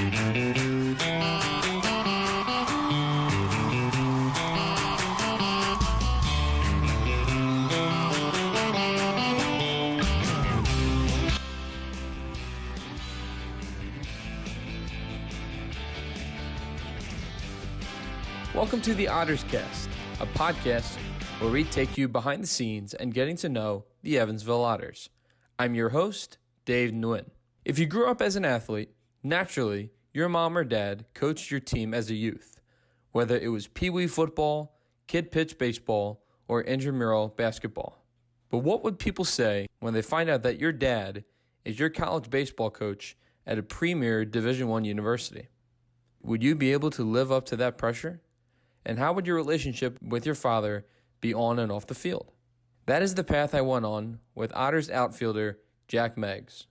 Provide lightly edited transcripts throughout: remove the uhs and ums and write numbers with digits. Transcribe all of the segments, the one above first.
Welcome to the Otters Cast, a podcast where we take you behind the scenes and getting to know the Evansville Otters. I'm your host, David Nguyen. If you grew up as an athlete, naturally, your mom or dad coached your team as a youth, whether it was pee-wee football, kid pitch baseball, or intramural basketball. But what would people say when they find out that your dad is your college baseball coach at a premier Division I university? Would you be able to live up to that pressure? And how would your relationship with your father be on and off the field? That is the path I went on with Otters outfielder Jack Meggs.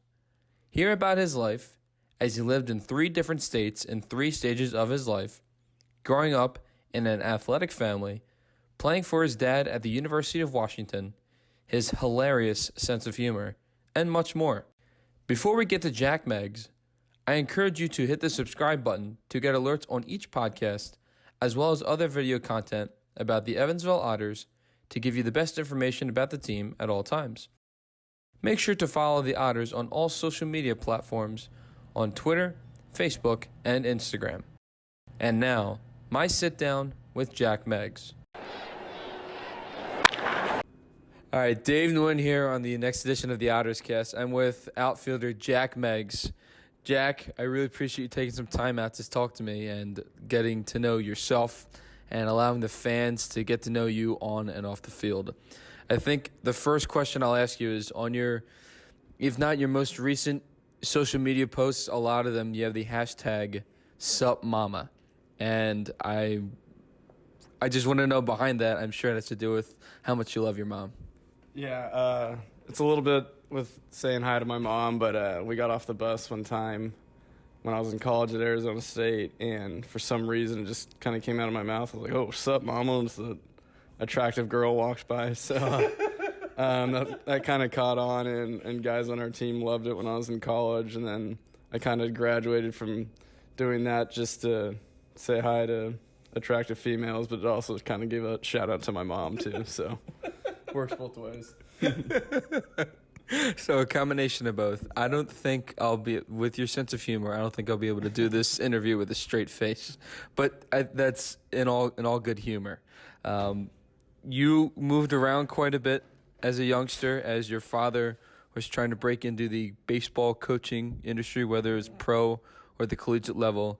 Hear about his life as he lived in 3 different states in 3 stages of his life, growing up in an athletic family, playing for his dad at the University of Washington, his hilarious sense of humor, and much more. Before we get to Jack Meggs, I encourage you to hit the subscribe button to get alerts on each podcast, as well as other video content about the Evansville Otters to give you the best information about the team at all times. Make sure to follow the Otters on all social media platforms on Twitter, Facebook, and Instagram. And now, my sit down with Jack Meggs. All right, Dave Nguyen here on the next edition of the Otters Cast. I'm with outfielder Jack Meggs. Jack, I really appreciate you taking some time out to talk to me and getting to know yourself and allowing the fans to get to know you on and off the field. I think the first question I'll ask you is on your, if not your most recent social media posts, a lot of them, you have the hashtag #SupMama. And I just want to know behind that. I'm sure it has to do with how much you love your mom. Yeah, it's a little bit with saying hi to my mom, but we got off the bus one time when I was in college at Arizona State, and for some reason it just kind of came out of my mouth. I was like, "Oh, sup, mama?" And this attractive girl walks by, so that kind of caught on, and guys on our team loved it when I was in college, and then I kind of graduated from doing that just to say hi to attractive females, but it also kind of gave a shout out to my mom too, so works both ways. So a combination of both. I don't think I'll be, with your sense of humor, I don't think I'll be able to do this interview with a straight face. But that's in all good humor. You moved around quite a bit as a youngster, as your father was trying to break into the baseball coaching industry, whether it's pro or the collegiate level.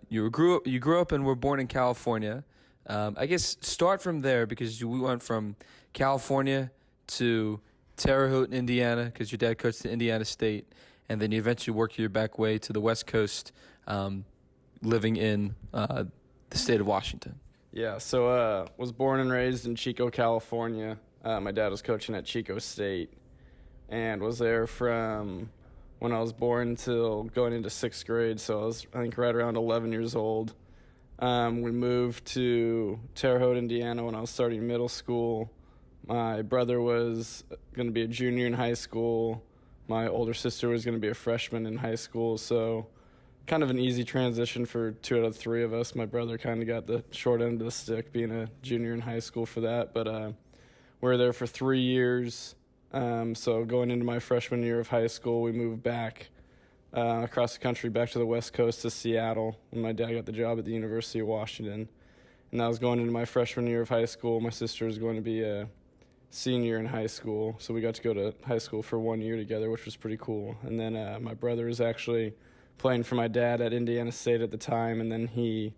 You grew up and were born in California. I guess start from there, because we went from California to Terre Haute, Indiana, because your dad coached at Indiana State, and then you eventually worked your back way to the West Coast, living in the state of Washington. Yeah, so was born and raised in Chico, California. My dad was coaching at Chico State and was there from when I was born till going into 6th grade, so I was, I think, right around 11 years old. We moved to Terre Haute, Indiana when I was starting middle school. My brother was going to be a junior in high school. My older sister was going to be a freshman in high school, so kind of an easy transition for 2 out of 3 of us. My brother kind of got the short end of the stick being a junior in high school for that, but we were there for 3 years. So going into my freshman year of high school, we moved back across the country back to the West Coast to Seattle when my dad got the job at the University of Washington. And that was going into my freshman year of high school. My sister was going to be a senior in high school, so we got to go to high school for 1 year together, which was pretty cool. And then my brother was actually playing for my dad at Indiana State at the time, and then he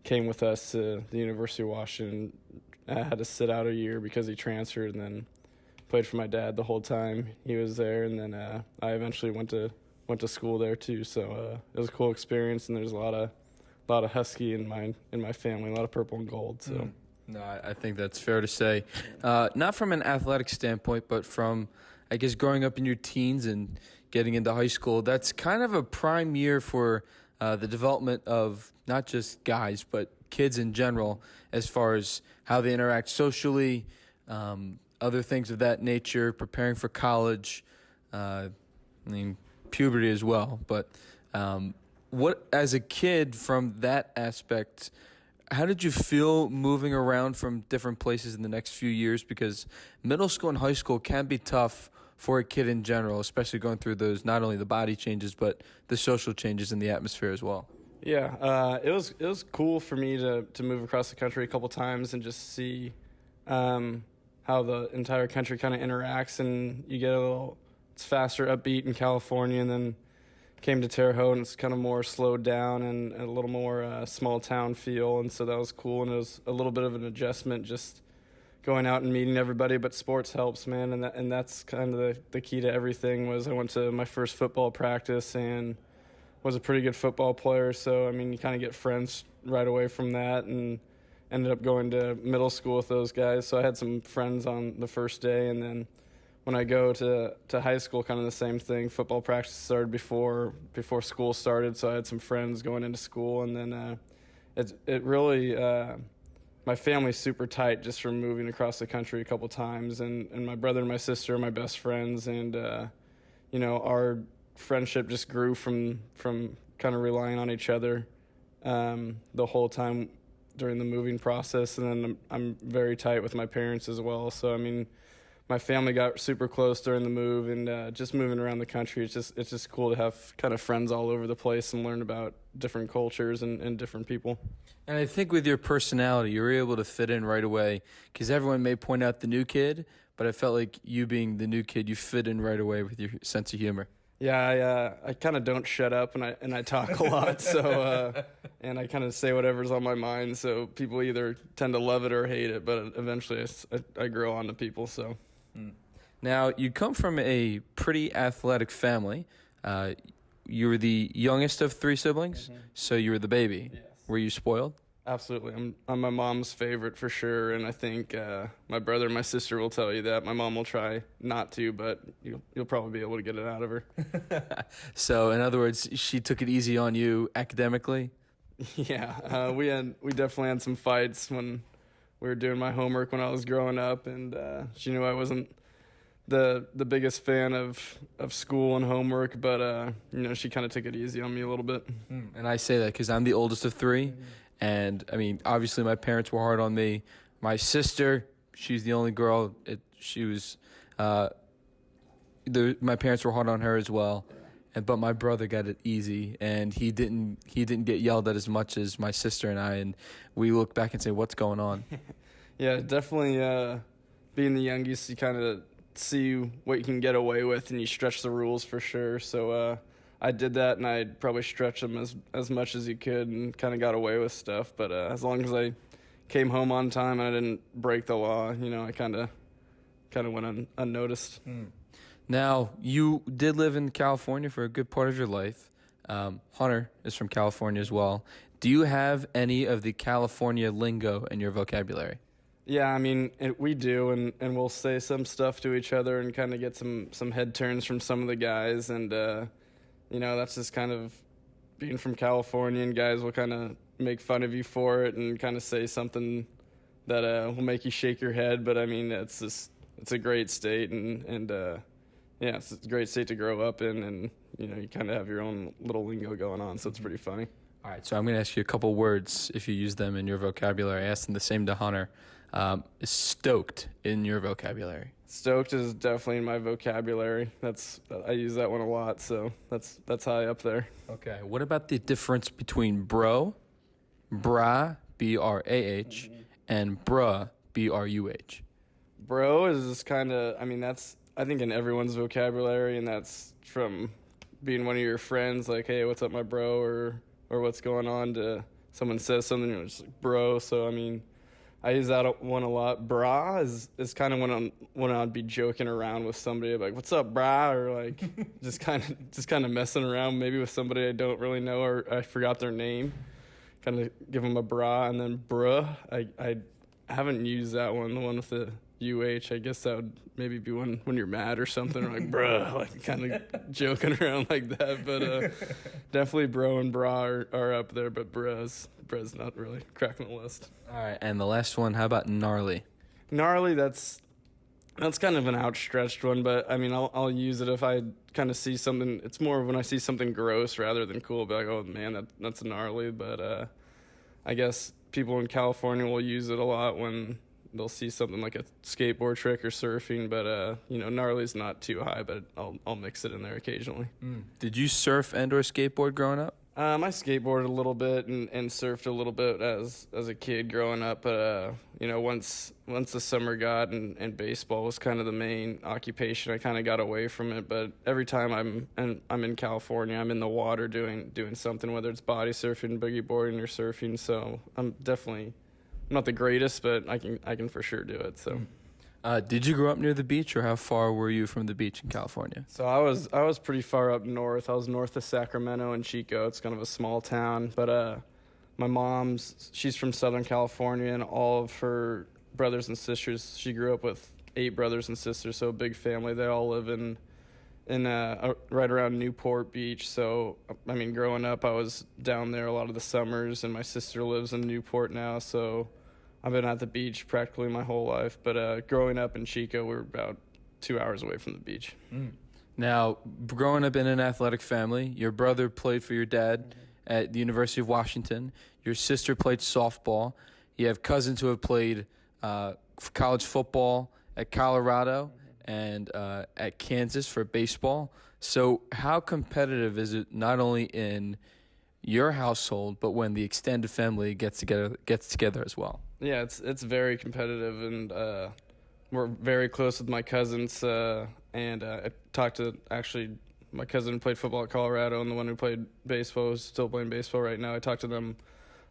came with us to the University of Washington. Had to sit out a year because he transferred, and then played for my dad the whole time he was there. And then I eventually went to school there too, so it was a cool experience. And there's a lot of Husky in my family, a lot of purple and gold. So. No, I think that's fair to say. Not from an athletic standpoint, but from, I guess, growing up in your teens and getting into high school. That's kind of a prime year for the development of not just guys, but kids in general, as far as how they interact socially, other things of that nature, preparing for college, puberty as well. But what, as a kid, from that aspect, how did you feel moving around from different places in the next few years? Because middle school and high school can be tough for a kid in general, especially going through those, not only the body changes, but the social changes in the atmosphere as well. Yeah, it was cool for me to move across the country a couple times and just see how the entire country kind of interacts, and you get it's faster, upbeat in California, and then came to Terre Haute, and it's kind of more slowed down and a little more small town feel, and so that was cool, and it was a little bit of an adjustment just going out and meeting everybody, but sports helps, man, and that's kind of the key to everything. Was I went to my first football practice and was a pretty good football player, so I mean you kind of get friends right away from that, and ended up going to middle school with those guys, so I had some friends on the first day, and then when I go to high school, kind of the same thing. Football practice started before school started, so I had some friends going into school, and then it really my family's super tight just from moving across the country a couple times, and my brother and my sister are my best friends, and our friendship just grew from kind of relying on each other the whole time during the moving process, and then I'm very tight with my parents as well. So I mean, my family got super close during the move, and just moving around the country, it's just cool to have kind of friends all over the place and learn about different cultures and different people. And I think with your personality, you were able to fit in right away, because everyone may point out the new kid, but I felt like you being the new kid, you fit in right away with your sense of humor. Yeah, I kind of don't shut up, and I talk a lot, so and I kind of say whatever's on my mind, so people either tend to love it or hate it, but eventually I grow onto people, so. Now, you come from a pretty athletic family. You were the youngest of three siblings, so you were the baby. Yes. Were you spoiled? Absolutely. I'm my mom's favorite for sure, and I think my brother and my sister will tell you that. My mom will try not to, but you'll probably be able to get it out of her. So, in other words, she took it easy on you academically? Yeah, we definitely had some fights when we were doing my homework when I was growing up, and she knew I wasn't the biggest fan of school and homework, but she kind of took it easy on me a little bit. And I say that because I'm the oldest of three. And, I mean, obviously my parents were hard on me. My sister, she's the only girl. My parents were hard on her as well. But my brother got it easy, and he didn't get yelled at as much as my sister and I. And we look back and say, what's going on? Yeah, definitely being the youngest, you kind of see what you can get away with, and you stretch the rules for sure. So I did that, and I probably stretched them as much as you could and kind of got away with stuff. But as long as I came home on time and I didn't break the law, I kind of went unnoticed. Now, you did live in California for a good part of your life. Hunter is from California as well. Do you have any of the California lingo in your vocabulary? Yeah, I mean, we do, and we'll say some stuff to each other and kind of get some head turns from some of the guys, and that's just kind of being from California, and guys will kind of make fun of you for it and kind of say something that will make you shake your head. But I mean, it's a great state, and yeah, it's a great state to grow up in, and you kind of have your own little lingo going on, so it's pretty funny. All right, so I'm going to ask you a couple words if you use them in your vocabulary. I asked them the same to Hunter. Is stoked in your vocabulary? Stoked is definitely in my vocabulary. I use that one a lot, so that's high up there. Okay. What about the difference between bro, brah, B-R-A-H, and bruh, B-R-U-H? Bro is kind of, I mean, that's, I think, in everyone's vocabulary, and that's from being one of your friends, like, hey, what's up, my bro, or what's going on, to someone says something, and it's like, bro. So, I mean, I use that one a lot. Brah is kind of when I'd be joking around with somebody, like, what's up, brah, or like just kind of messing around maybe with somebody I don't really know or I forgot their name. Kind of give them a brah. And then bruh, I haven't used that one, the one with the UH. I guess that would maybe be when you're mad or something, or like bruh, like kind of joking around like that. But definitely bro and bra are up there, but bruh's not really cracking the list. All right, and the last one, how about gnarly? Gnarly, that's That's kind of an outstretched one, but I mean, I'll use it if I kind of see something. It's more when I see something gross rather than cool. Be like, oh man, that's gnarly. But I guess people in California will use it a lot when they'll see something like a skateboard trick or surfing. But gnarly's not too high, but I'll mix it in there occasionally. Did you surf and/or skateboard growing up? I skateboarded a little bit and surfed a little bit as a kid growing up, but once the summer got and baseball was kind of the main occupation, I kind of got away from it. But every time I'm in California, I'm in the water doing something, whether it's body surfing, boogie boarding, or surfing. So I'm not the greatest, but I can for sure do it. So. Did you grow up near the beach, or how far were you from the beach in California? So I was pretty far up north. I was north of Sacramento and Chico. It's kind of a small town, but my she's from Southern California, and all of her brothers and sisters. She grew up with 8 brothers and sisters, so a big family. They all live in right around Newport Beach. So I mean, growing up, I was down there a lot of the summers, and my sister lives in Newport now, so I've been at the beach practically my whole life, but growing up in Chico, we were about 2 hours away from the beach. Now, growing up in an athletic family, your brother played for your dad at the University of Washington. Your sister played softball. You have cousins who have played college football at Colorado and at Kansas for baseball. So how competitive is it not only in your household, but when the extended family gets together as well? Yeah, it's very competitive, and we're very close with my cousins. And I talked to my cousin who played football at Colorado, and the one who played baseball is still playing baseball right now. I talk to them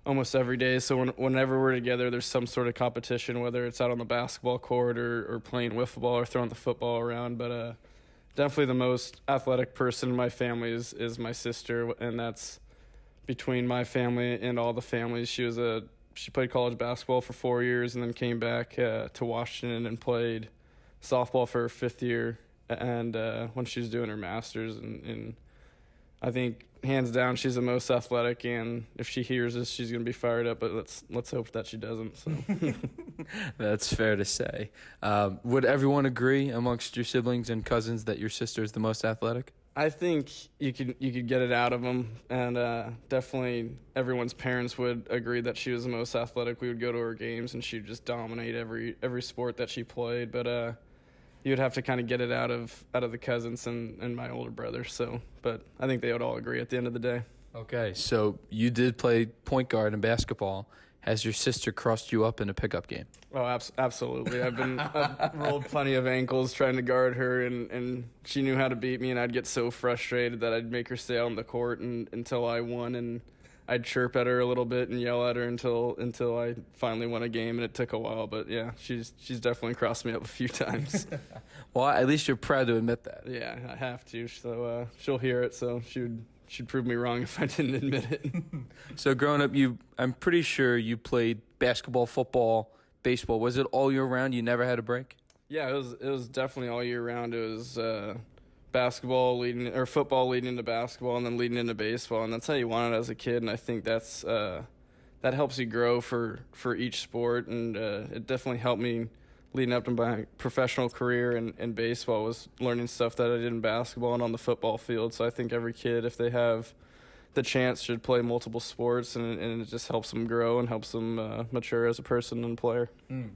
almost every day. So whenever we're together, there's some sort of competition, whether it's out on the basketball court or playing wiffle ball or throwing the football around. But definitely the most athletic person in my family is my sister, and that's between my family and all the families. She played college basketball for 4 years and then came back to Washington and played softball for her 5th year, and when she was doing her master's. And I think hands down she's the most athletic, and if she hears this, she's going to be fired up, but let's hope that she doesn't. So. That's fair to say. Would everyone agree amongst your siblings and cousins that your sister is the most athletic? I think you could get it out of them, and definitely everyone's parents would agree that she was the most athletic. We would go to her games, and she would just dominate every sport that she played. But you would have to kind of get it out of the cousins and my older brother. So, but I think they would all agree at the end of the day. Okay, so you did play point guard in basketball. Has your sister crossed you up in a pickup game? Oh, absolutely. I've rolled plenty of ankles trying to guard her, and she knew how to beat me, and I'd get so frustrated that I'd make her stay on the court until I won, and I'd chirp at her a little bit and yell at her until I finally won a game, and it took a while. But yeah, she's definitely crossed me up a few times. Well, at least you're proud to admit that. Yeah, I have to. So she'll hear it, so she'd prove me wrong if I didn't admit it. So growing up, I'm pretty sure you played basketball, football, baseball. Was it all year round? You never had a break? Yeah, it was definitely all year round. It was football leading into basketball, and then leading into baseball, and that's how you want it as a kid. And I think that helps you grow for each sport, and it definitely helped me leading up to my professional career in baseball, was learning stuff that I did in basketball and on the football field. So I think every kid, if they have the chance, should play multiple sports, and it just helps them grow and helps them mature as a person and player.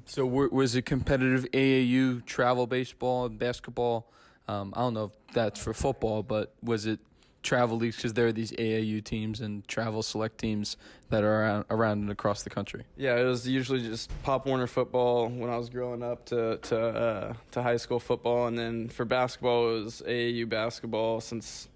So was it competitive AAU travel baseball and basketball? I don't know if that's for football, but was it travel leagues? Because there are these AAU teams and travel select teams that are around and across the country. Yeah, it was usually just Pop Warner football when I was growing up to high school football, and then for basketball it was AAU basketball since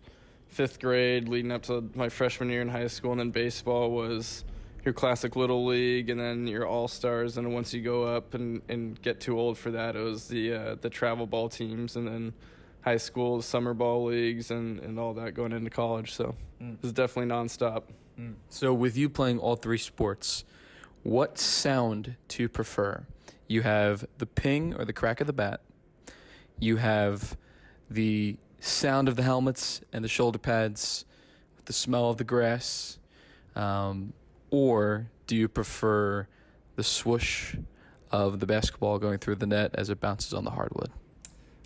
5th grade leading up to my freshman year in high school, and then baseball was your classic little league and then your all-stars, and once you go up and get too old for that, it was the travel ball teams, and then high school summer ball leagues and all that going into college. So it was definitely nonstop. So with you playing all 3 sports, what sound do you prefer? You have the ping or the crack of the bat. You have the sound of the helmets and the shoulder pads with the smell of the grass. Or do you prefer the swoosh of the basketball going through the net as it bounces on the hardwood?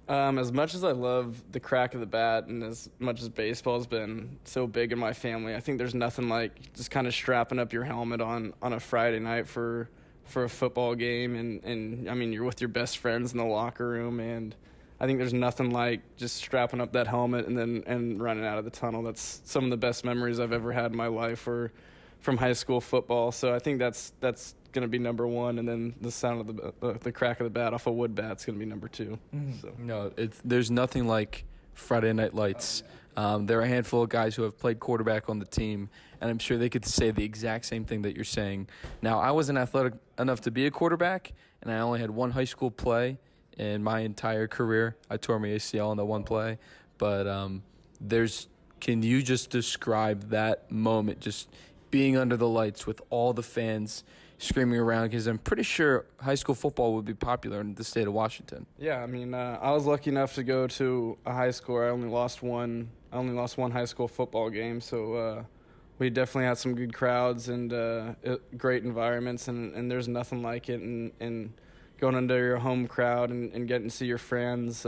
As much as I love the crack of the bat and as much as baseball has been so big in my family, I think there's nothing like just kind of strapping up your helmet on a Friday night for a football game. And I mean, you're with your best friends in the locker room, and I think there's nothing like just strapping up that helmet and running out of the tunnel. That's some of the best memories I've ever had in my life were from high school football. So I think that's going to be number one, and then the sound of the crack of the bat off a wood bat's going to be number two. So. No, there's nothing like Friday Night Lights. There are a handful of guys who have played quarterback on the team, and I'm sure they could say the exact same thing that you're saying. Now, I wasn't athletic enough to be a quarterback, and I only had one high school play in my entire career. I tore my ACL in the one play, but can you just describe that moment, just being under the lights with all the fans screaming around? Because I'm pretty sure high school football would be popular in the state of Washington. Yeah, I mean, I was lucky enough to go to a high school where I only lost one high school football game, so we definitely had some good crowds and great environments, and there's nothing like it. And going under your home crowd and getting to see your friends,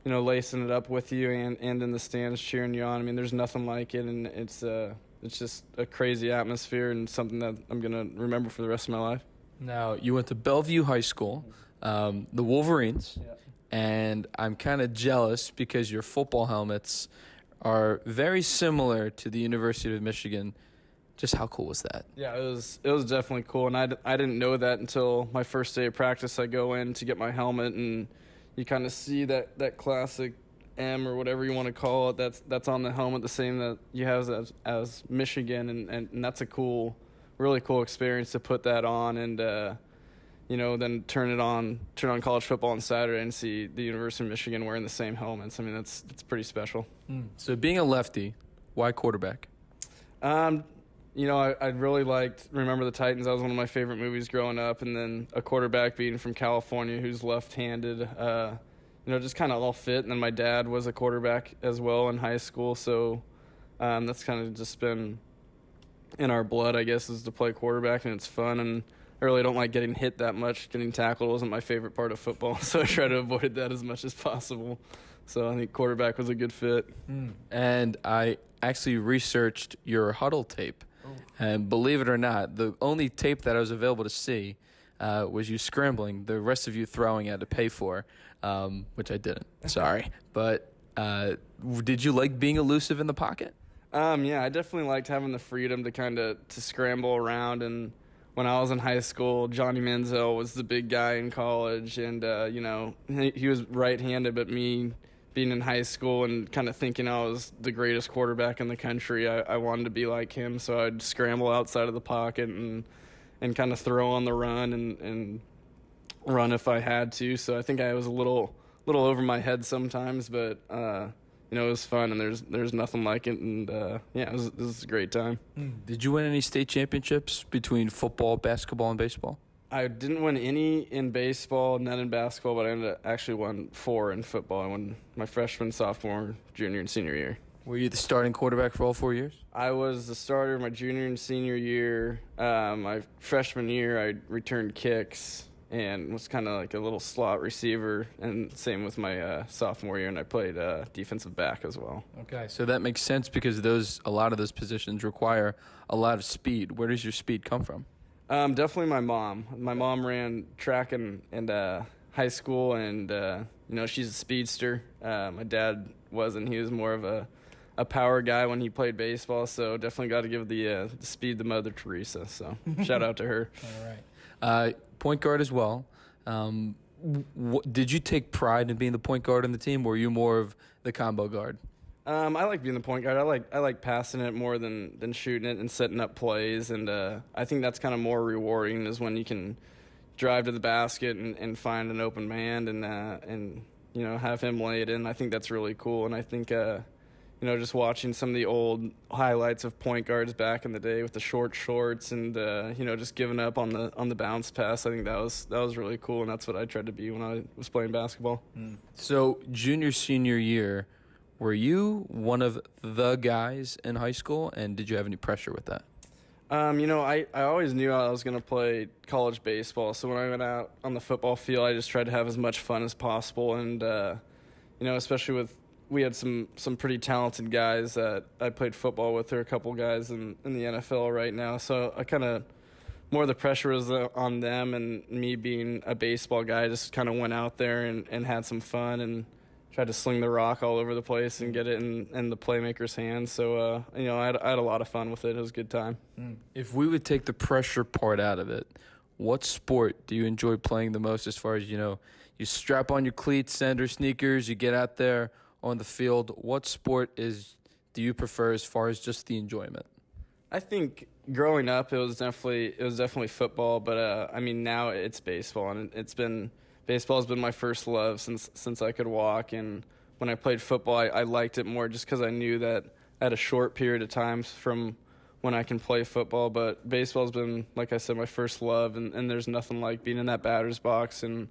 lacing it up with you and in the stands cheering you on. I mean, there's nothing like it, and it's just a crazy atmosphere and something that I'm going to remember for the rest of my life. Now, you went to Bellevue High School, the Wolverines, and I'm kind of jealous because your football helmets are very similar to the University of Michigan. Just how cool was that? Yeah, it was definitely cool, and I didn't know that until my first day of practice. I go in to get my helmet, and you kind of see that classic M or whatever you want to call it that's on the helmet, the same that you have as Michigan, and that's a really cool experience to put that on and then turn on college football on Saturday and see the University of Michigan wearing the same helmets. I mean, it's pretty special. So being a lefty, why quarterback? I really liked Remember the Titans. That was one of my favorite movies growing up, and then a quarterback being from California who's left-handed, just kind of all fit. And then my dad was a quarterback as well in high school, so that's kind of just been in our blood, I guess, is to play quarterback, and it's fun. And I really don't like getting hit that much. Getting tackled wasn't my favorite part of football, so I try to avoid that as much as possible. So I think quarterback was a good fit. And I actually researched your huddle tape. And believe it or not, the only tape that I was available to see was you scrambling. The rest of you throwing I had to pay for, which I didn't. Sorry. But did you like being elusive in the pocket? Yeah, I definitely liked having the freedom to scramble around. And when I was in high school, Johnny Manziel was the big guy in college. And, he was right-handed, but me being in high school and kind of thinking I was the greatest quarterback in the country, I wanted to be like him, so I'd scramble outside of the pocket and kind of throw on the run and run if I had to. So I think I was a little over my head sometimes, but it was fun, and there's nothing like it, and it was a great time. Did you win any state championships between football, basketball, and baseball? I didn't win any in baseball, none in basketball, but I actually won 4 in football. I won my freshman, sophomore, junior, and senior year. Were you the starting quarterback for all 4 years? I was the starter my junior and senior year. My freshman year, I returned kicks and was kind of like a little slot receiver, and same with my sophomore year, and I played defensive back as well. Okay, so that makes sense because a lot of those positions require a lot of speed. Where does your speed come from? Definitely my mom. My mom ran track in high school, and she's a speedster. My dad wasn't. He was more of a power guy when he played baseball, so definitely got to give the speed to Mother Teresa. So shout out to her. All right. Point guard as well. Did you take pride in being the point guard on the team, or were you more of the combo guard? I like being the point guard. I like passing it more than shooting it and setting up plays, and I think that's kind of more rewarding is when you can drive to the basket and find an open man and have him lay it in. I think that's really cool, and I think just watching some of the old highlights of point guards back in the day with the short shorts and just giving up on the bounce pass. I think that was really cool, and that's what I tried to be when I was playing basketball. So junior, senior year, were you one of the guys in high school, and did you have any pressure with that? I always knew I was going to play college baseball. So when I went out on the football field, I just tried to have as much fun as possible. And, especially we had some pretty talented guys that I played football with. There are a couple guys in the NFL right now. So I kind of, more of the pressure was on them, and me being a baseball guy, I just kind of went out there and had some fun and tried to sling the rock all over the place and get it in the playmaker's hands. So, I had a lot of fun with it. It was a good time. If we would take the pressure part out of it, what sport do you enjoy playing the most as far as, you strap on your cleats, sandal sneakers, you get out there on the field? What sport do you prefer as far as just the enjoyment? I think growing up, it was definitely football, but now it's baseball, and baseball has been my first love since I could walk. And when I played football, I liked it more just because I knew that I had a short period of time from when I can play football. But baseball's been, like I said, my first love, and there's nothing like being in that batter's box and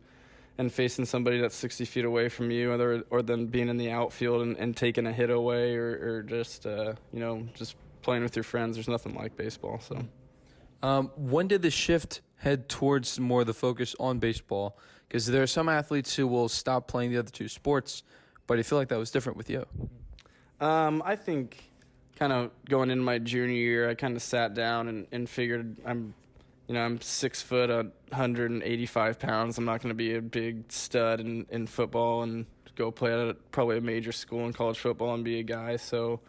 facing somebody that's 60 feet away from you, or then being in the outfield and taking a hit away, or just just playing with your friends. There's nothing like baseball. So, when did the shift head towards more of the focus on baseball? Because there are some athletes who will stop playing the other two sports, but I feel like that was different with you. I think kind of going into my junior year, I kind of sat down and figured I'm 6 foot, 185 pounds. I'm not going to be a big stud in football and go play at probably a major school in college football and be a guy. So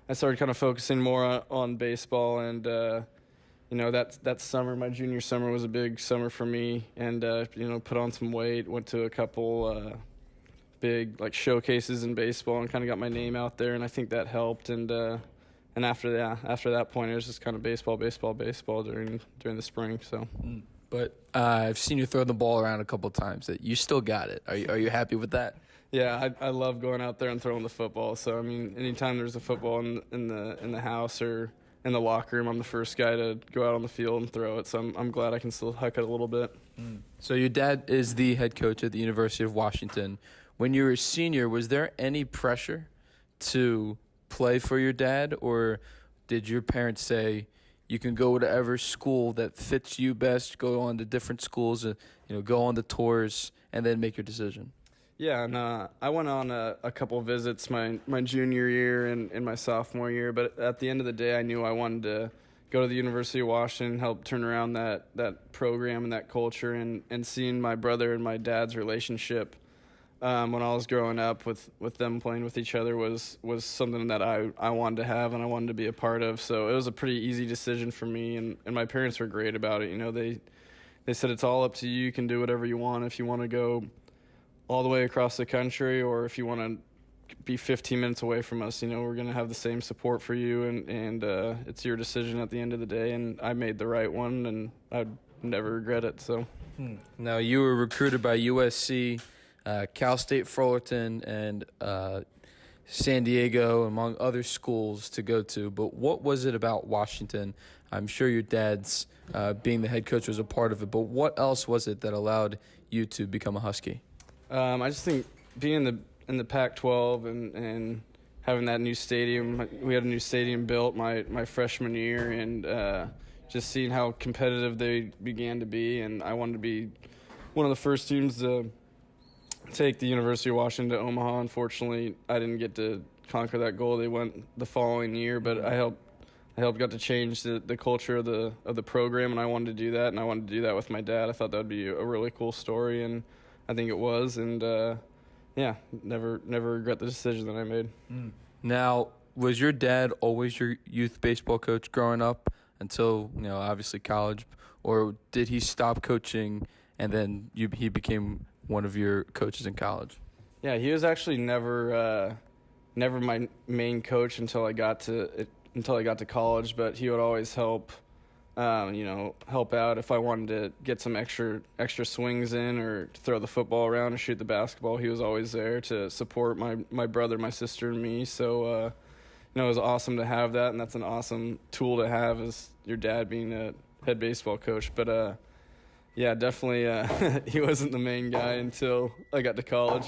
I started kind of focusing more on baseball, and that summer, my junior summer, was a big summer for me, and put on some weight, went to a couple big showcases in baseball, and kind of got my name out there, and I think that helped. And after that point, it was just kind of baseball during the spring. So. But I've seen you throw the ball around a couple of times. That you still got it. Are you happy with that? Yeah, I love going out there and throwing the football. So anytime there's a football in the house or in the locker room, I'm the first guy to go out on the field and throw it. So I'm glad I can still huck it a little bit. So your dad is the head coach at the University of Washington. When you were a senior, was there any pressure to play for your dad, or did your parents say you can go to whatever school that fits you best, go on to different schools, go on the tours, and then make your decision? Yeah, and I went on a couple visits my junior year and my sophomore year, but at the end of the day, I knew I wanted to go to the University of Washington, help turn around that program and that culture, and seeing my brother and my dad's relationship when I was growing up with them playing with each other was something that I wanted to have and I wanted to be a part of. So it was a pretty easy decision for me, and my parents were great about it. They said it's all up to you. You can do whatever you want. If you want to go all the way across the country, or if you want to be 15 minutes away from us, we're going to have the same support for you, and it's your decision at the end of the day, and I made the right one, and I'd never regret it. So Now, you were recruited by USC, Cal State Fullerton, and San Diego, among other schools to go to, but what was it about Washington? I'm sure your dad's being the head coach was a part of it, but what else was it that allowed you to become a Husky? I just think being in the Pac-12 and having that new stadium. We had a new stadium built my freshman year, and just seeing how competitive they began to be. And I wanted to be one of the first teams to take the University of Washington to Omaha. Unfortunately, I didn't get to conquer that goal. They went the following year, but I got to change the culture of the program, and I wanted to do that, and I wanted to do that with my dad. I thought that would be a really cool story, and I think it was, and never regret the decision that I made. Now, was your dad always your youth baseball coach growing up until, obviously college, or did he stop coaching and then he became one of your coaches in college? Yeah, he was actually never my main coach until I got to college, but he would always help out if I wanted to get some extra swings in or throw the football around or shoot the basketball. He was always there to support my brother, my sister, and me. So, it was awesome to have that, and that's an awesome tool to have as your dad being a head baseball coach. But, definitely he wasn't the main guy until I got to college.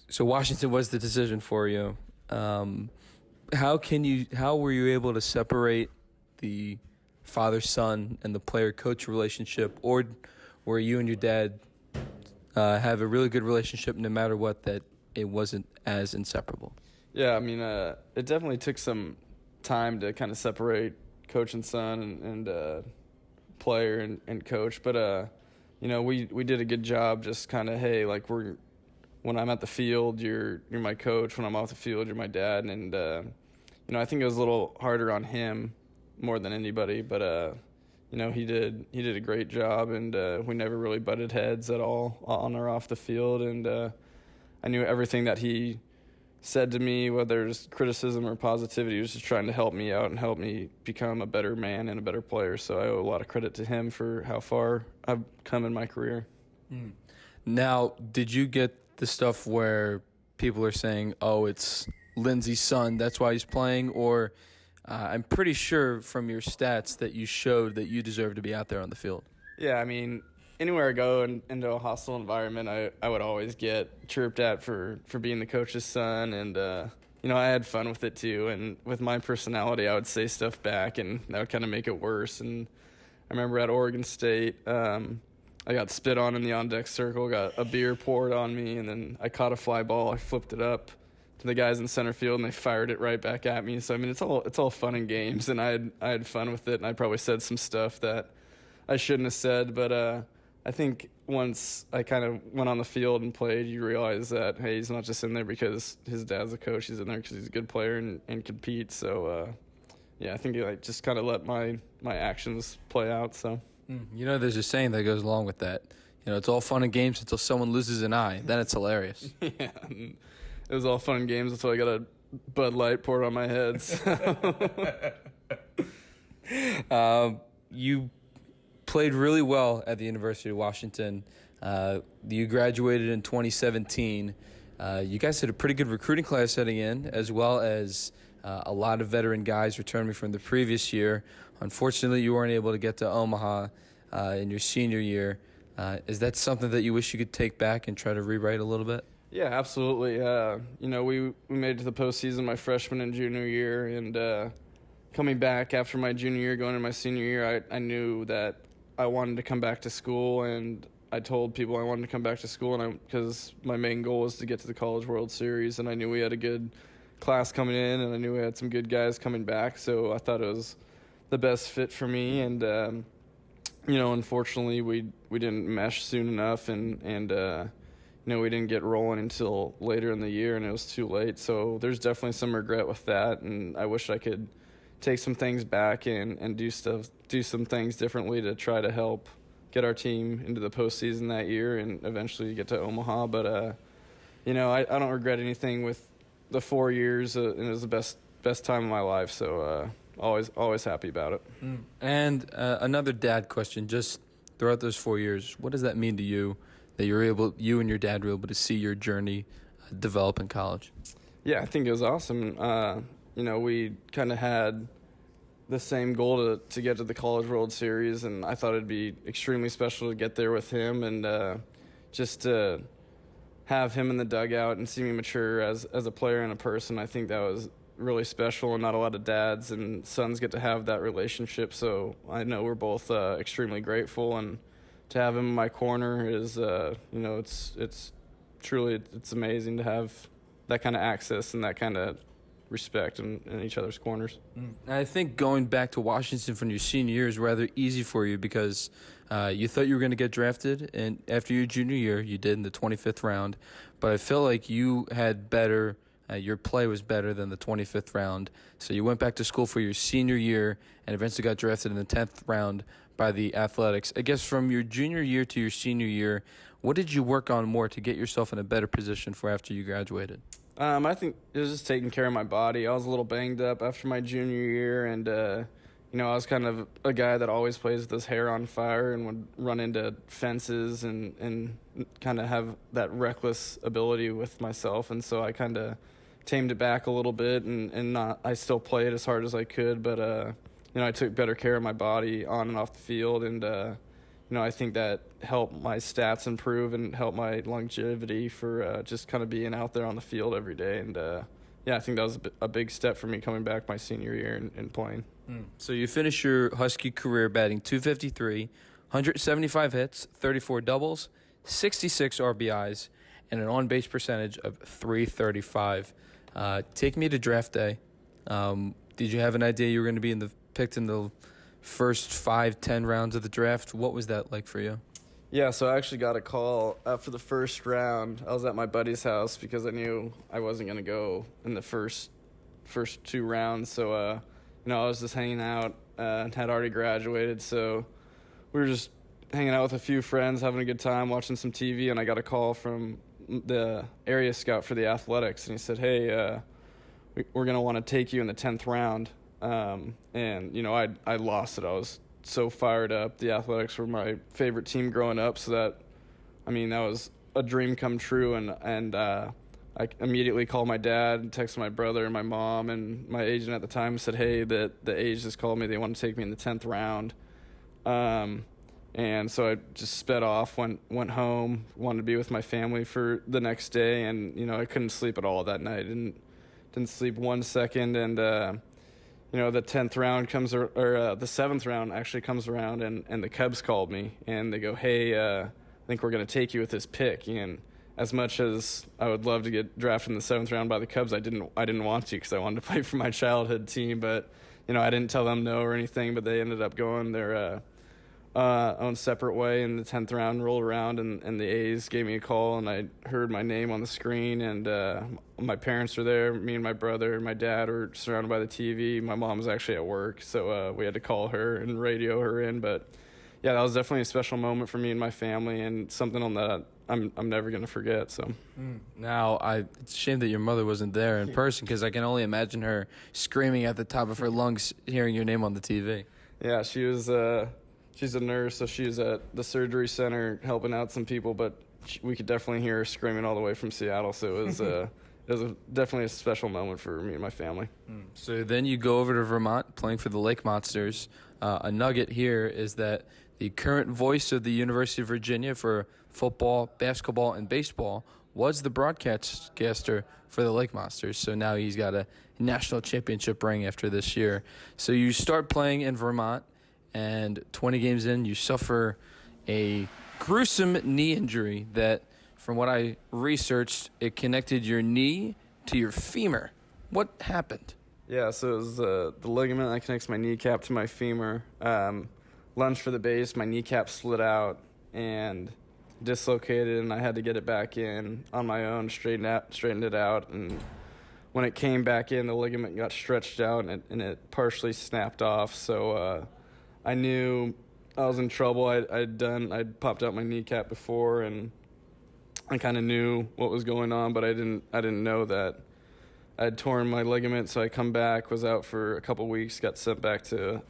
So Washington was the decision for you. how were you able to separate the father-son and the player-coach relationship, or where you and your dad have a really good relationship no matter what, that it wasn't as inseparable? Yeah, I mean, it definitely took some time to kind of separate coach and son and player and coach, but we did a good job. Just kind of, hey, like, when I'm at the field, you're my coach. When I'm off the field, you're my dad. And I think it was a little harder on him more than anybody, but he did a great job, and we never really butted heads at all on or off the field. And I knew everything that he said to me, whether it's criticism or positivity, he was just trying to help me out and help me become a better man and a better player. So I owe a lot of credit to him for how far I've come in my career. Now, did you get the stuff where people are saying, oh, it's Lindsey's son, that's why he's playing? Or I'm pretty sure from your stats that you showed that you deserve to be out there on the field. Yeah, I mean, anywhere I go into a hostile environment, I would always get chirped at for being the coach's son, and I had fun with it too. And with my personality, I would say stuff back, and that would kind of make it worse. And I remember at Oregon State, I got spit on in the on-deck circle, got a beer poured on me, and then I caught a fly ball. I flipped it up to the guys in center field, and they fired it right back at me. So I mean, it's all fun and games, and I had fun with it, and I probably said some stuff that I shouldn't have said, but I think once I kind of went on the field and played, you realize that, hey, he's not just in there because his dad's a coach. He's in there because he's a good player and compete. So, I think I just kind of let my actions play out. So, there's a saying that goes along with that. It's all fun and games until someone loses an eye. Then it's hilarious. Yeah, it was all fun and games until I got a Bud Light poured on my head. So. You played really well at the University of Washington. You graduated in 2017. You guys had a pretty good recruiting class heading in, as well as a lot of veteran guys returning from the previous year. Unfortunately, you weren't able to get to Omaha in your senior year. Is that something that you wish you could take back and try to rewrite a little bit? Yeah, absolutely. We made it to the postseason my freshman and junior year, and coming back after my junior year, going into my senior year, I knew that I wanted to come back to school, and I told people I wanted to come back to school, because my main goal was to get to the College World Series, and I knew we had a good class coming in, and I knew we had some good guys coming back, so I thought it was the best fit for me. And unfortunately, we didn't mesh soon enough, and we didn't get rolling until later in the year, and it was too late. So there's definitely some regret with that, and I wish I could take some things back and do some things differently to try to help get our team into the postseason that year and eventually get to Omaha. But I don't regret anything with the 4 years, and it was the best time of my life. So always happy about it. And another dad question: just throughout those 4 years, what does that mean to you that you and your dad were able to see your journey develop in college? Yeah, I think it was awesome. We kind of had the same goal to get to the College World Series, and I thought it'd be extremely special to get there with him, and just to have him in the dugout and see me mature as a player and a person. I think that was really special, and not a lot of dads and sons get to have that relationship. So I know we're both extremely grateful, and to have him in my corner is, it's truly amazing to have that kind of access and that kind of respect in each other's corners. I think going back to Washington from your senior year is rather easy for you because you thought you were going to get drafted, and after your junior year, you did in the 25th round. But I feel like you had better, your play was better than the 25th round. So you went back to school for your senior year and eventually got drafted in the 10th round by the Athletics. I guess from your junior year to your senior year, what did you work on more to get yourself in a better position for after you graduated? I think it was just taking care of my body. I was a little banged up after my junior year, and I was kind of a guy that always plays with his hair on fire and would run into fences and kind of have that reckless ability with myself. And so I kind of tamed it back a little bit, and I still played as hard as I could, but I took better care of my body on and off the field, and I think that helped my stats improve and helped my longevity for just kind of being out there on the field every day. And I think that was a big step for me coming back my senior year and playing. So you finished your Husky career batting .253, 175 hits, 34 doubles, 66 RBIs, and an on-base percentage of .335. Take me to draft day. Did you have an idea you were going to be picked in the first 5-10 rounds of the draft? What was that like for you? Yeah, so I actually got a call after the first round. I was at my buddy's house because I knew I wasn't going to go in the first 2 rounds. So, I was just hanging out and had already graduated. So we were just hanging out with a few friends, having a good time, watching some TV, and I got a call from the area scout for the athletics. And he said, hey, we're going to want to take you in the 10th round. I lost it. I was so fired up. The Athletics were my favorite team growing up, so that was a dream come true. And I immediately called my dad, texted my brother and my mom, and my agent at the time said, hey, the A's just called me. They want to take me in the 10th round. And so I just sped off, went home, wanted to be with my family for the next day, and I couldn't sleep at all that night. Didn't sleep 1 second, and the 10th round comes, or the 7th round actually comes around, and the Cubs called me, and they go, hey, I think we're going to take you with this pick. And as much as I would love to get drafted in the 7th round by the Cubs, I didn't want to because I wanted to play for my childhood team. But, I didn't tell them no or anything, but they ended up going their own separate way, and the 10th round rolled around, and the A's gave me a call, and I heard my name on the screen, and my parents were there. Me and my brother and my dad were surrounded by the TV. My mom was actually at work, so we had to call her and radio her in. But yeah, that was definitely a special moment for me and my family, and something on that I'm never going to forget. So Now, it's a shame that your mother wasn't there in person, because I can only imagine her screaming at the top of her lungs hearing your name on the TV. Yeah, she was she's a nurse, so she was at the surgery center helping out some people, but we could definitely hear her screaming all the way from Seattle. So it was definitely a special moment for me and my family. So then you go over to Vermont playing for the Lake Monsters. A nugget here is that the current voice of the University of Virginia for football, basketball, and baseball was the broadcaster for the Lake Monsters. So now he's got a national championship ring after this year. So you start playing in Vermont, and 20 games in, you suffer a gruesome knee injury that, from what I researched, it connected your knee to your femur. What happened? Yeah, so it was the ligament that connects my kneecap to my femur. Lunged for the base, my kneecap slid out and dislocated, and I had to get it back in on my own, straightened it out. And when it came back in, the ligament got stretched out, and it partially snapped off. So I knew I was in trouble. I'd popped out my kneecap before, and I kind of knew what was going on, but I didn't know that I'd torn my ligament. So I come back, was out for a couple weeks, got sent back to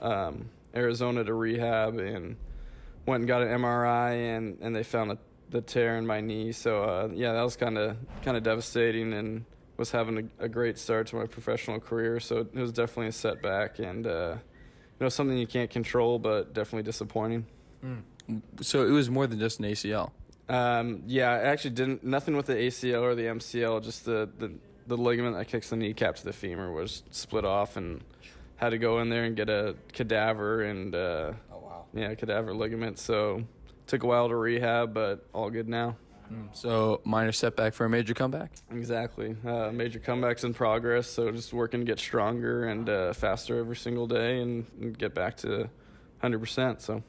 Arizona to rehab, and went and got an MRI, and they found the tear in my knee. So that was kind of devastating, and was having a great start to my professional career. So it was definitely a setback, and something you can't control, but definitely disappointing. So it was more than just an ACL. I actually didn't, nothing with the ACL or the MCL, just the ligament that kicks the kneecap to the femur was split off, and had to go in there and get a cadaver and cadaver ligament. So took a while to rehab, but all good now. So minor setback for a major comeback? Exactly. Major comeback's in progress, so just working to get stronger and faster every single day and get back to 100%. So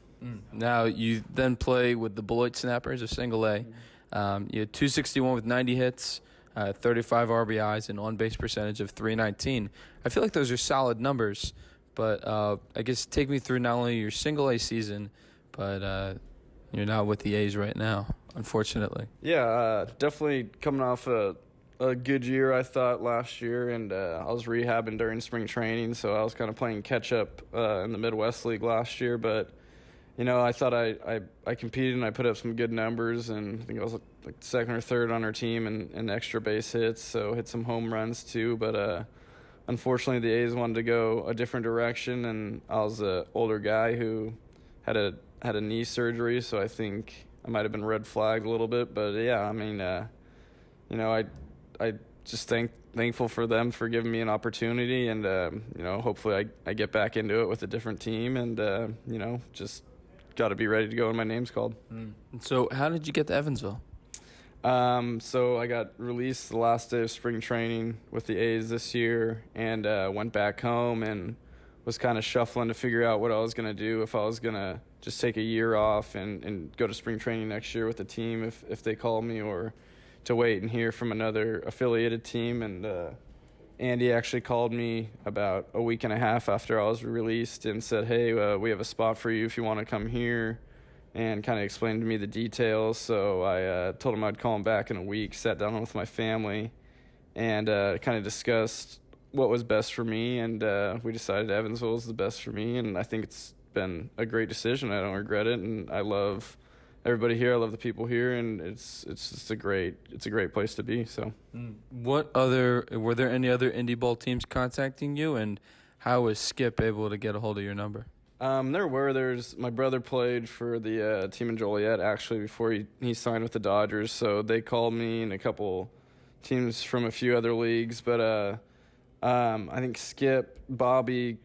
Now you then play with the Beloit Snappers of Single A. You had 261 with 90 hits, 35 RBIs, and on-base percentage of .319. I feel like those are solid numbers, but I guess take me through not only your Single A season, but you're not with the A's right now, unfortunately. Yeah, definitely coming off a good year, I thought, last year, and I was rehabbing during spring training, so I was kind of playing catch-up in the Midwest League last year, but I thought I competed and I put up some good numbers, and I think I was like second or third on our team in extra base hits, so hit some home runs too. But unfortunately, the A's wanted to go a different direction, and I was an older guy who had a knee surgery, so I think I might have been red flagged a little bit. But yeah, I mean, I just thank thankful for them for giving me an opportunity, and hopefully I get back into it with a different team, and just got to be ready to go when my name's called. So how did you get to Evansville? So I got released the last day of spring training with the A's this year, and went back home and was kind of shuffling to figure out what I was going to do, if I was going to just take a year off and go to spring training next year with the team if they called me, or to wait and hear from another affiliated team. And Andy actually called me about a week and a half after I was released and said, hey, we have a spot for you if you want to come here, and kind of explained to me the details. So I told him I'd call him back in a week, sat down with my family, and kind of discussed what was best for me, and we decided Evansville was the best for me, and I think it's been a great decision. I don't regret it, and I love everybody here. I love the people here, and it's just a great place to be. So, were there any other indie ball teams contacting you, and how was Skip able to get a hold of your number? There's my brother played for the team in Joliet actually before he signed with the Dodgers, so they called me and a couple teams from a few other leagues, but I think Skip, Bobby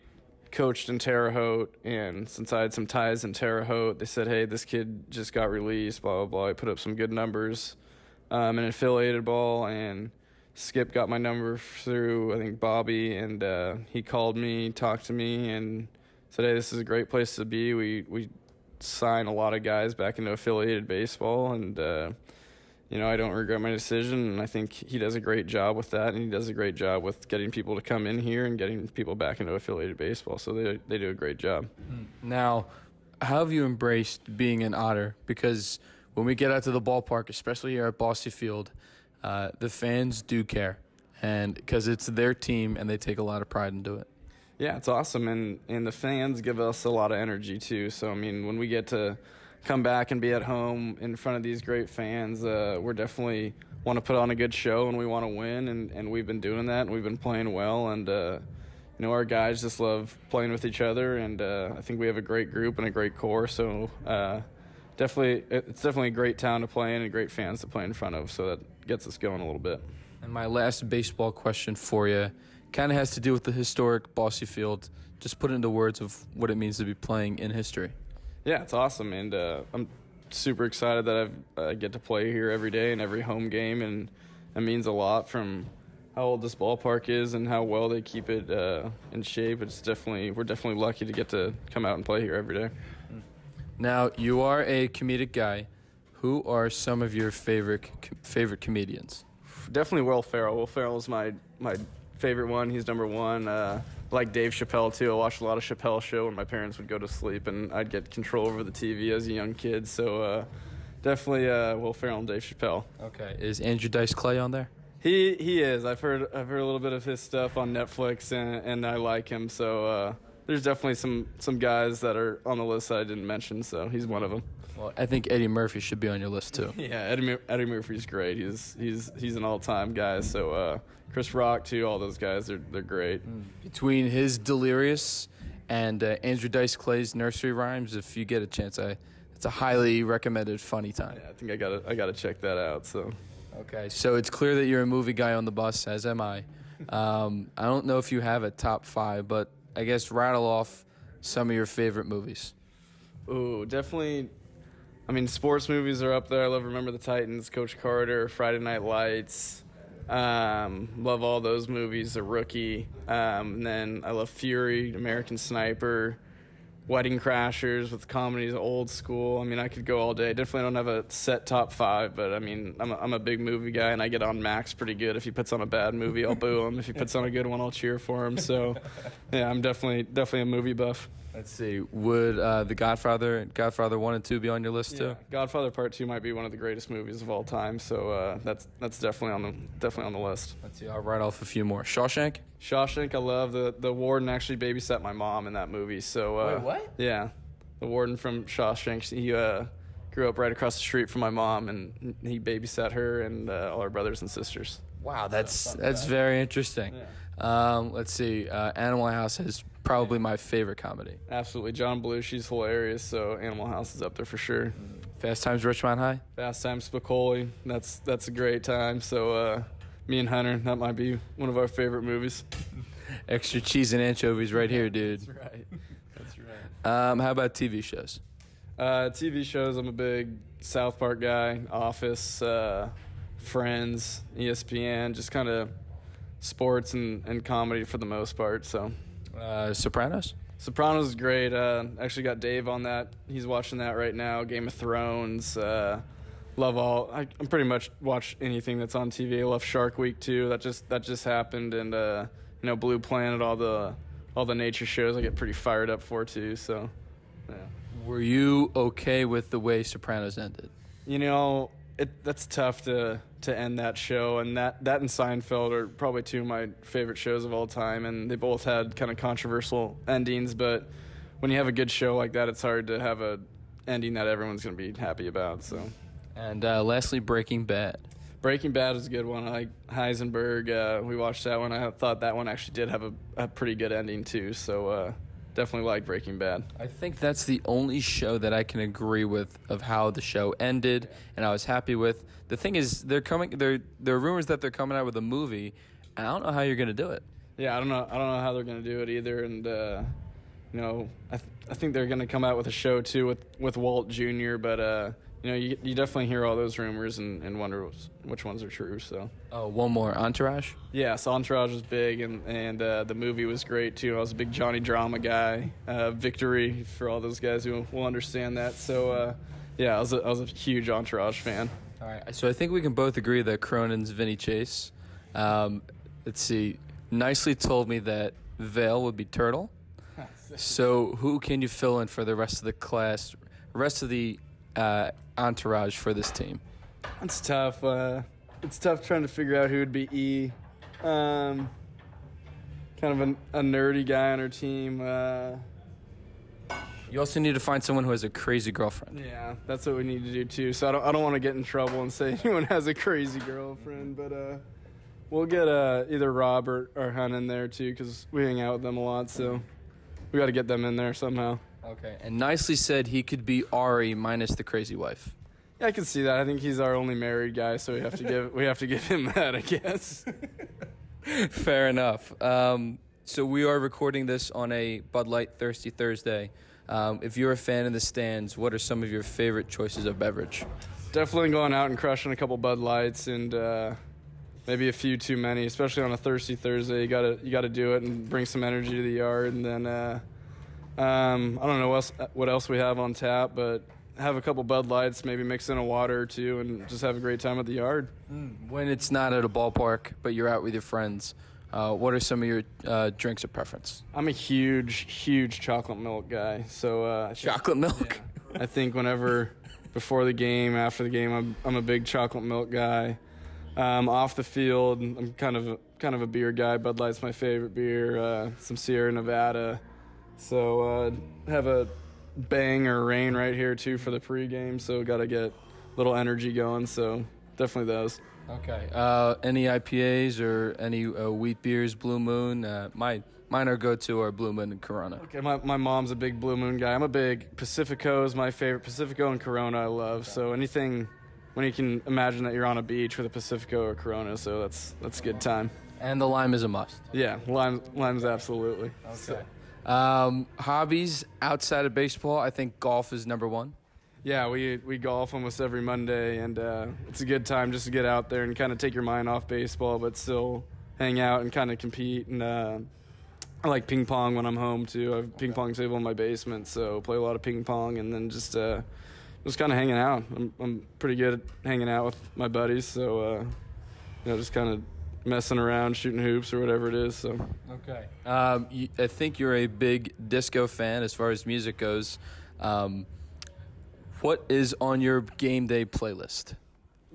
coached in Terre Haute, and since I had some ties in Terre Haute, they said, hey, this kid just got released, blah, blah, blah. I put up some good numbers in affiliated ball, and Skip got my number through, I think, Bobby, and he called me, talked to me, and said, hey, this is a great place to be. We sign a lot of guys back into affiliated baseball, and I don't regret my decision, and I think he does a great job with that, and he does a great job with getting people to come in here and getting people back into affiliated baseball. So they do a great job. Now, how have you embraced being an Otter? Because when we get out to the ballpark, especially here at Bosse Field, the fans do care, and because it's their team, and they take a lot of pride into it. Yeah, it's awesome, and the fans give us a lot of energy too. So, I mean, when we get to come back and be at home in front of these great fans, we're definitely want to put on a good show, and we want to win, and we've been doing that, and we've been playing well, and our guys just love playing with each other, and I think we have a great group and a great core, so it's definitely a great town to play in and great fans to play in front of, so that gets us going a little bit. And my last baseball question for you kind of has to do with the historic Bosse Field. Just put it into words of what it means to be playing in history. Yeah, it's awesome, and I'm super excited that I get to play here every day and every home game, and it means a lot from how old this ballpark is and how well they keep it in shape. We're definitely lucky to get to come out and play here every day. Now, you are a comedic guy. Who are some of your favorite comedians? Definitely Will Ferrell. Will Ferrell is my favorite one. He's number one. Like Dave Chappelle too. I watched a lot of Chappelle show when my parents would go to sleep, and I'd get control over the TV as a young kid. So definitely Will Ferrell and Dave Chappelle. Okay, is Andrew Dice Clay on there? He is. I've heard a little bit of his stuff on Netflix, and I like him. So there's definitely some guys that are on the list that I didn't mention. So he's one of them. Well, I think Eddie Murphy should be on your list too. Yeah, Eddie Murphy's great. He's an all-time guy. So Chris Rock too. All those guys, they're great. Between his Delirious and Andrew Dice Clay's nursery rhymes, if you get a chance, it's a highly recommended funny time. Yeah, I think I gotta check that out. So. Okay, so it's clear that you're a movie guy on the bus, as am I. I don't know if you have a top 5, but I guess rattle off some of your favorite movies. Ooh, definitely. I mean, sports movies are up there. I love Remember the Titans, Coach Carter, Friday Night Lights. Love all those movies. The Rookie. And then I love Fury, American Sniper, Wedding Crashers with comedies, old school. I mean, I could go all day. Definitely don't have a set top 5, but I mean, I'm a big movie guy, and I get on Max pretty good. If he puts on a bad movie, I'll boo him. If he puts on a good one, I'll cheer for him. So, yeah, I'm definitely a movie buff. Let's see. Would The Godfather 1 and 2 be on your list too? Godfather Part 2 might be one of the greatest movies of all time. So that's definitely on the list. Let's see. I'll write off a few more. Shawshank. I love the warden actually babysat my mom in that movie. So wait, what? Yeah, the warden from Shawshank. He grew up right across the street from my mom, and he babysat her and all our brothers and sisters. Wow, that's very interesting. Yeah. Let's see. Animal House is probably my favorite comedy. Absolutely. John Belushi's hilarious, so Animal House is up there for sure. Fast Times at Ridgemont High? Fast Times Spicoli. That's a great time. So Me and Hunter, that might be one of our favorite movies. Extra cheese and anchovies right here, dude. That's right. That's right. How about TV shows? TV shows, I'm a big South Park guy, Office, Friends, ESPN, just kind of sports and comedy for the most part. So, Sopranos? Sopranos is great. Actually got Dave on that. He's watching that right now. Game of Thrones. Love all. I pretty much watch anything that's on TV. I love Shark Week too. That just happened, and Blue Planet, all the nature shows. I get pretty fired up for too. So, yeah. Were you okay with the way Sopranos ended? That's tough to end that show, and that and Seinfeld are probably two of my favorite shows of all time, and they both had kind of controversial endings. But when you have a good show like that, it's hard to have a ending that everyone's going to be happy about. So. And lastly, Breaking Bad. Breaking Bad is a good one. I like Heisenberg. We watched that one. I thought that one actually did have a pretty good ending too. So definitely like Breaking Bad. I think that's the only show that I can agree with of how the show ended, and I was happy with. The thing is, there are rumors that they're coming out with a movie, and I don't know how you're going to do it. Yeah, I don't know how they're going to do it either. And I think they're going to come out with a show too with Walt Jr. But you definitely hear all those rumors and wonder which ones are true. So. Oh, one more, Entourage? Yes, Entourage was big, and the movie was great too. I was a big Johnny Drama guy. Victory, for all those guys who will understand that. So I was a huge Entourage fan. All right, so I think we can both agree that Cronin's Vinny Chase. Let's see. Nicely told me that Vale would be Turtle. So who can you fill in for the rest of the class, rest of the entourage for this team? It's tough. It's tough trying to figure out who would be E. Kind of a nerdy guy on our team. You also need to find someone who has a crazy girlfriend. Yeah, that's what we need to do too. So I don't want to get in trouble and say anyone has a crazy girlfriend, but we'll get either Rob or Hun in there too, because we hang out with them a lot. So we got to get them in there somehow. Okay. And nicely said he could be Ari minus the crazy wife. Yeah, I can see that. I think he's our only married guy, so we have to give him that, I guess. Fair enough. So we are recording this on a Bud Light Thirsty Thursday. If you're a fan in the stands, what are some of your favorite choices of beverage? Definitely going out and crushing a couple Bud Lights and maybe a few too many, especially on a Thirsty Thursday. You gotta do it and bring some energy to the yard. And then I don't know what else we have on tap, but have a couple Bud Lights, maybe mix in a water or two, and just have a great time at the yard. When it's not at a ballpark, but you're out with your friends, what are some of your drinks of preference? I'm a huge chocolate milk guy. So chocolate milk? Yeah. I think whenever before the game, after the game, I'm a big chocolate milk guy. Off the field, I'm kind of a beer guy. Bud Light's my favorite beer. Some Sierra Nevada. So have a Bang or Rain right here too for the pregame. So got to get a little energy going. So definitely those. Okay. Any IPAs or any wheat beers? Blue Moon. Mine are go-to are Blue Moon and Corona. Okay. My mom's a big Blue Moon guy. I'm a big Pacifico is my favorite. Pacifico and Corona I love. Okay. So anything when you can imagine that you're on a beach with a Pacifico or Corona. So that's a good time. And the lime is a must. Yeah, lime's absolutely. Okay. So. Hobbies outside of baseball, I think golf is number one. Yeah, we golf almost every Monday, and it's a good time just to get out there and kind of take your mind off baseball, but still hang out and kind of compete. And I like ping pong when I'm home too. I have a ping pong table in my basement, so play a lot of ping pong, and then just kind of hanging out. I'm pretty good at hanging out with my buddies, so just kind of messing around, shooting hoops or whatever it is. So okay. I think you're a big disco fan as far as music goes. What is on your game day playlist?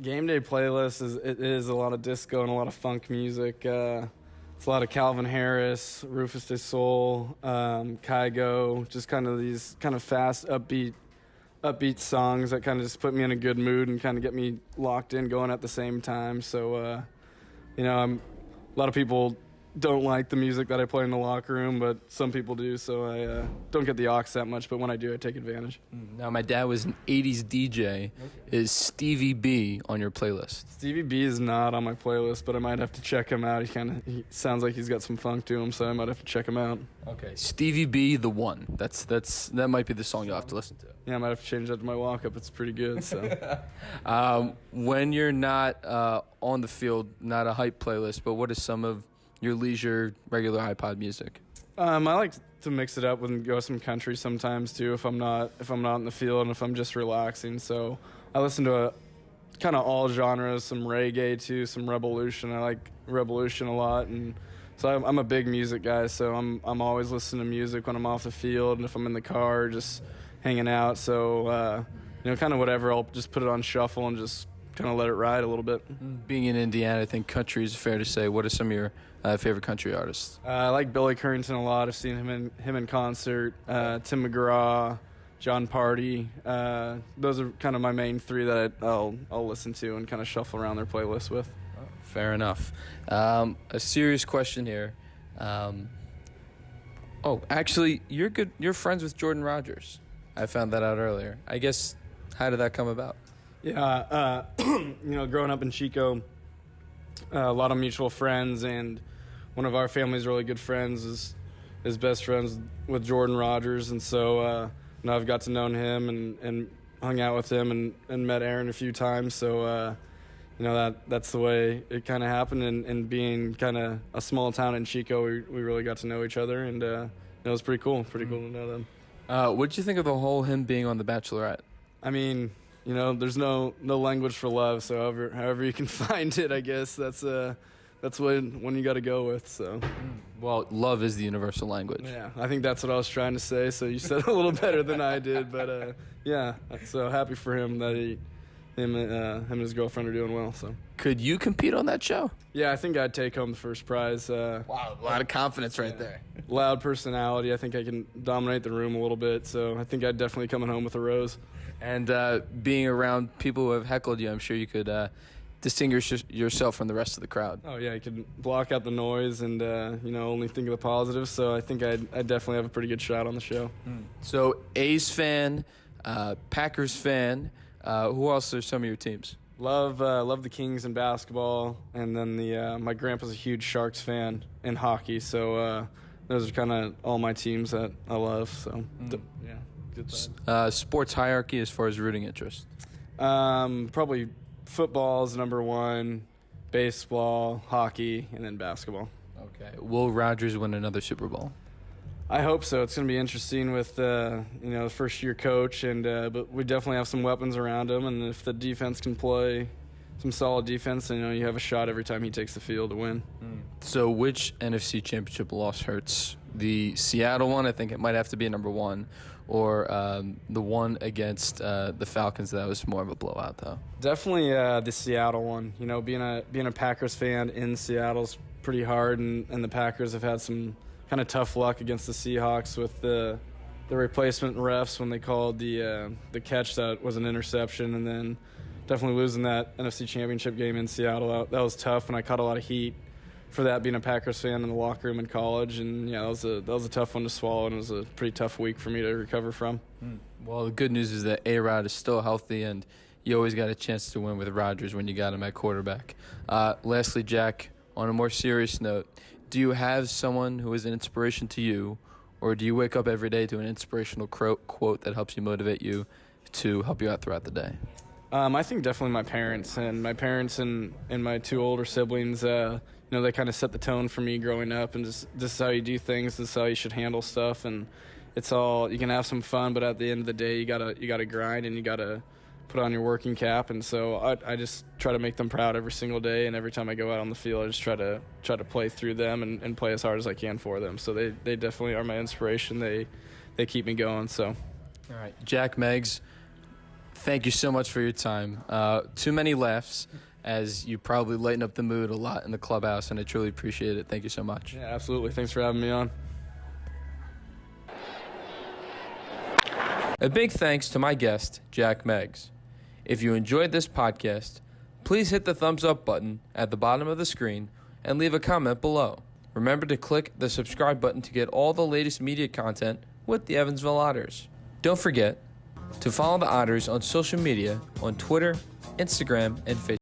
Game day playlist is a lot of disco and a lot of funk music. It's a lot of Calvin Harris, Rufus Du Sol, Kygo, just kind of these kind of fast, upbeat songs that kind of just put me in a good mood and kind of get me locked in going at the same time. So, a lot of people don't like the music that I play in the locker room, but some people do, so I don't get the aux that much, but when I do, I take advantage. Now, my dad was an 80s DJ. Okay. Is Stevie B on your playlist? Stevie B is not on my playlist, but I might have to check him out. He sounds like he's got some funk to him, so I might have to check him out. Okay, Stevie B, The One. That might be the song you'll have to listen to. Yeah, I might have to change that to my walk-up. It's pretty good. So, when you're not on the field, not a hype playlist, but what is some of your leisure, regular iPod music? I like to mix it up and go some country sometimes too. If I'm not in the field and if I'm just relaxing, so I listen to kind of all genres, some reggae too, some Revolution. I like Revolution a lot, and so I'm a big music guy. So I'm always listening to music when I'm off the field and if I'm in the car, just hanging out. So kind of whatever. I'll just put it on shuffle and just kind of let it ride a little bit. Being in Indiana, I think country is fair to say. What are some of your favorite country artists? I like Billy Currington a lot. I've seen him in concert. Tim McGraw, John Party. Those are kind of my main three that I'll listen to and kind of shuffle around their playlist with. Fair enough. A serious question here. Actually, you're friends with Jordan Rogers. I found that out earlier. I guess, how did that come about? Yeah, growing up in Chico, a lot of mutual friends, and one of our family's really good friends is best friends with Jordan Rogers, and so I've got to know him and hung out with him and met Aaron a few times. So that's the way it kind of happened, and being kind of a small town in Chico, we really got to know each other, and it was pretty cool to know them. What did you think of the whole him being on The Bachelorette? I mean, there's no language for love, so however you can find it, I guess that's one you got to go with. So, well, love is the universal language. Yeah, I think that's what I was trying to say. So you said it a little better than I did, but yeah, so happy for him that him and his girlfriend are doing well. So, could you compete on that show? Yeah, I think I'd take home the first prize. Wow, a lot of confidence right there. Loud personality. I think I can dominate the room a little bit. So I think I'd definitely coming home with a rose. And being around people who have heckled you, I'm sure you could distinguish yourself from the rest of the crowd. Oh, yeah, you can block out the noise and, only think of the positives. So I think I'd definitely have a pretty good shot on the show. So A's fan, Packers fan, who else are some of your teams? Love the Kings in basketball, and then my grandpa's a huge Sharks fan in hockey. So those are kind of all my teams that I love. So, yeah. Sports hierarchy as far as rooting interest? Probably football is number one, baseball, hockey, and then basketball. Okay. Will Rodgers win another Super Bowl? I hope so. It's going to be interesting with the first-year coach, but we definitely have some weapons around him, and if the defense can play some solid defense, then you have a shot every time he takes the field to win. So which NFC Championship loss hurts? The Seattle one, I think it might have to be number one, or the one against the Falcons. That was more of a blowout, though. Definitely the Seattle one. Being a Packers fan in Seattle's pretty hard, and the Packers have had some kind of tough luck against the Seahawks with the replacement refs when they called the catch that was an interception, and then definitely losing that NFC Championship game in Seattle. That was tough, and I caught a lot of heat for that, being a Packers fan in the locker room in college, and that was a tough one to swallow, and it was a pretty tough week for me to recover from. Well, the good news is that A-Rod is still healthy, and you always got a chance to win with Rodgers when you got him at quarterback. Lastly, Jack, on a more serious note, do you have someone who is an inspiration to you, or do you wake up every day to an inspirational quote that helps you motivate you to help you out throughout the day? I think definitely my parents and my two older siblings. They kind of set the tone for me growing up, and this is how you do things. This is how you should handle stuff, and it's all, you can have some fun, but at the end of the day, you gotta grind, and you gotta put on your working cap. And so I just try to make them proud every single day, and every time I go out on the field, I just try to play through them and play as hard as I can for them. So they definitely are my inspiration. They keep me going. So, all right, Jack Meggs, thank you so much for your time. Too many laughs, as you probably lighten up the mood a lot in the clubhouse, and I truly appreciate it. Thank you so much. Yeah, absolutely. Thanks for having me on. A big thanks to my guest, Jack Meggs. If you enjoyed this podcast, please hit the thumbs up button at the bottom of the screen and leave a comment below. Remember to click the subscribe button to get all the latest media content with the Evansville Otters. Don't forget to follow the Otters on social media on Twitter, Instagram, and Facebook.